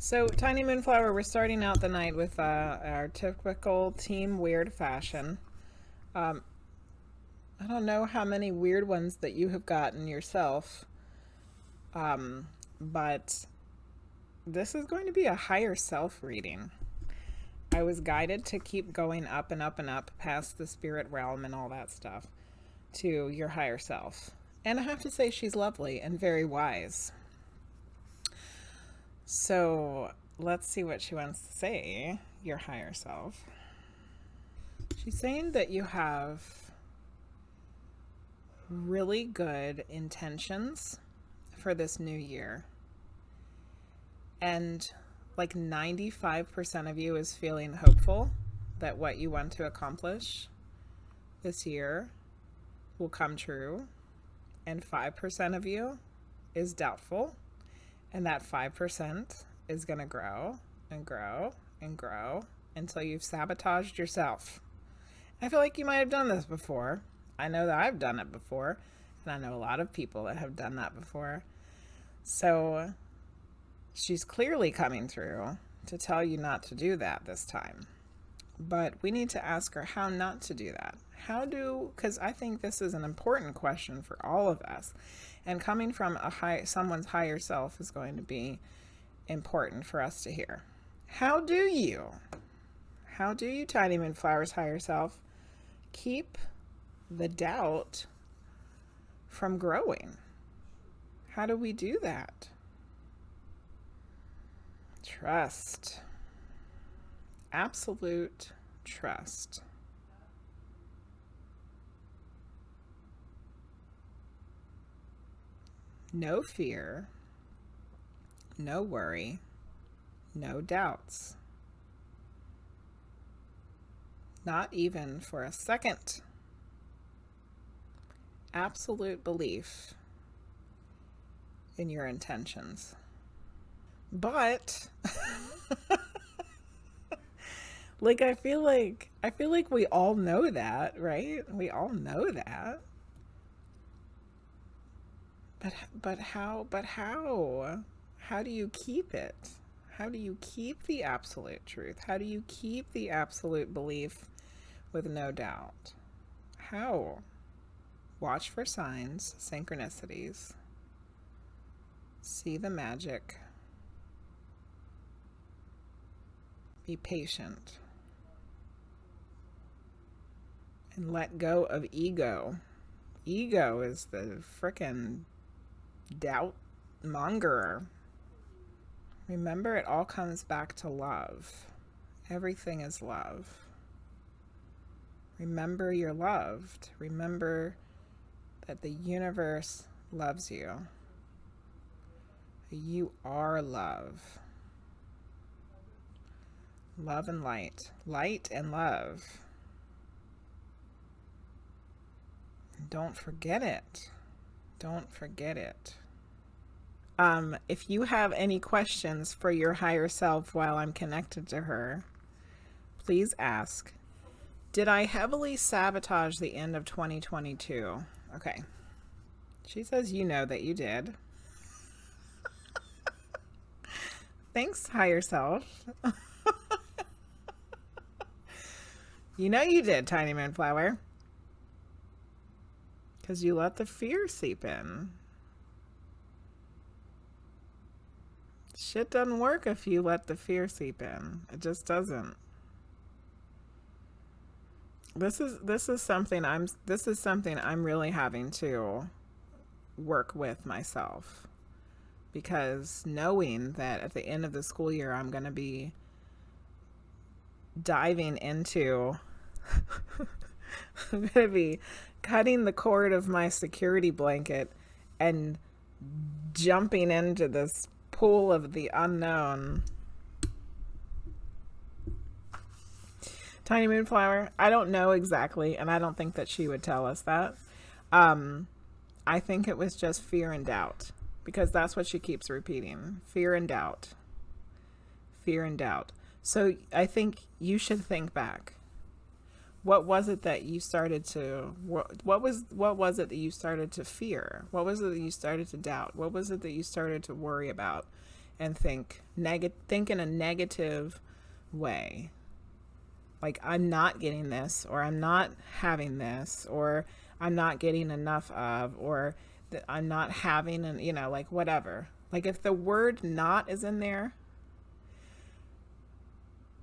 So, Tiny Moonflower, we're starting out the night with our typical Team Weird fashion. Um, I don't know how many weird ones that you have gotten yourself, but this is going to be a higher self reading. I was guided to keep going up and up and up past the spirit realm and all that stuff to your higher self. And I have to say, she's lovely and very wise. So let's see what she wants to say, your higher self. She's saying that you have really good intentions for this new year. And like 95% of you is feeling hopeful that what you want to accomplish this year will come true. And 5% of you is doubtful. And that 5% is going to grow and grow and grow until you've sabotaged yourself. I feel like you might have done this before. I know that I've done it before. And I know a lot of people that have done that before. So she's clearly coming through to tell you not to do that this time. But we need to ask her how not to do that. Because I think this is an important question for all of us. And coming from someone's higher self is going to be important for us to hear. How do you, Tiny Moonflower's higher self, keep the doubt from growing? How do we do that? Trust. Absolute trust. No fear, no worry, no doubts. Not even for a second. Absolute belief in your intentions. But like I feel like we all know that, right? We all know that. But how do you keep it? How do you keep the absolute truth? How do you keep the absolute belief with no doubt? How? Watch for signs, synchronicities. See the magic. Be patient. And let go of ego. Ego is the frickin' doubt mongerer. Remember, it all comes back to love. Everything is love. Remember you're loved. Remember that the universe loves you. You are love. Love and light. Light and love. Don't forget it. Don't forget it. If you have any questions for your higher self while I'm connected to her, please ask. Did I heavily sabotage the end of 2022? Okay. She says you know that you did. Thanks, higher self. You know you did, Tiny Moonflower. Because you let the fear seep in. Shit doesn't work if you let the fear seep in. It just doesn't. This is something I'm really having to work with myself, because knowing that at the end of the school year I'm going to be diving into I'm going to be cutting the cord of my security blanket and jumping into this pool of the unknown. Tiny Moonflower, I don't know exactly, and I don't think that she would tell us that. I think it was just fear and doubt, because that's what she keeps repeating. Fear and doubt. Fear and doubt. So I think you should think back. What was it that you started to, what was it that you started to fear? What was it that you started to doubt? What was it that you started to worry about? and think in a negative way. Like, I'm not getting this, or I'm not having this, or I'm not getting enough of, or I'm not having, and like whatever. Like, if the word not is in there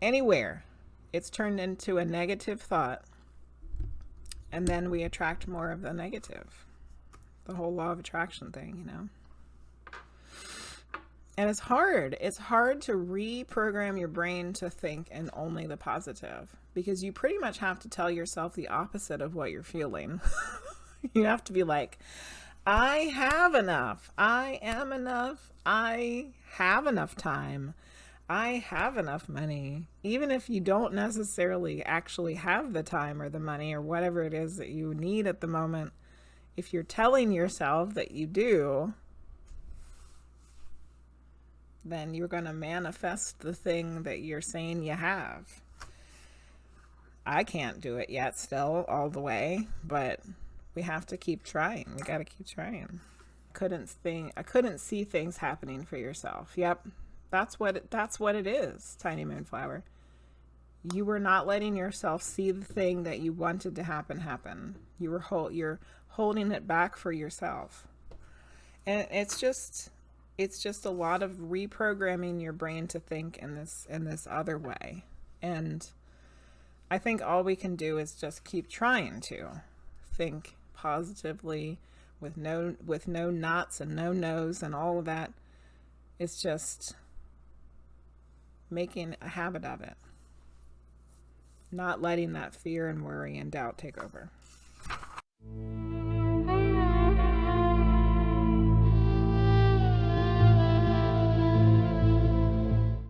anywhere, it's turned into a negative thought, and then we attract more of the negative. The whole law of attraction thing. And it's hard. It's hard to reprogram your brain to think in only the positive, because you pretty much have to tell yourself the opposite of what you're feeling. You have to be like, I have enough. I am enough. I have enough time. I have enough money. Even if you don't necessarily actually have the time or the money or whatever it is that you need at the moment, if you're telling yourself that you do, then you're going to manifest the thing that you're saying you have. I can't do it yet still all the way, but we have to keep trying. We got to keep trying. I couldn't see things happening for yourself. Yep. That's what it is, Tiny Moonflower. You were not letting yourself see the thing that you wanted to happen. You're holding it back for yourself. And it's just a lot of reprogramming your brain to think in this other way. And I think all we can do is just keep trying to think positively with no nots and no no's and all of that. It's just making a habit of it. Not letting that fear and worry and doubt take over.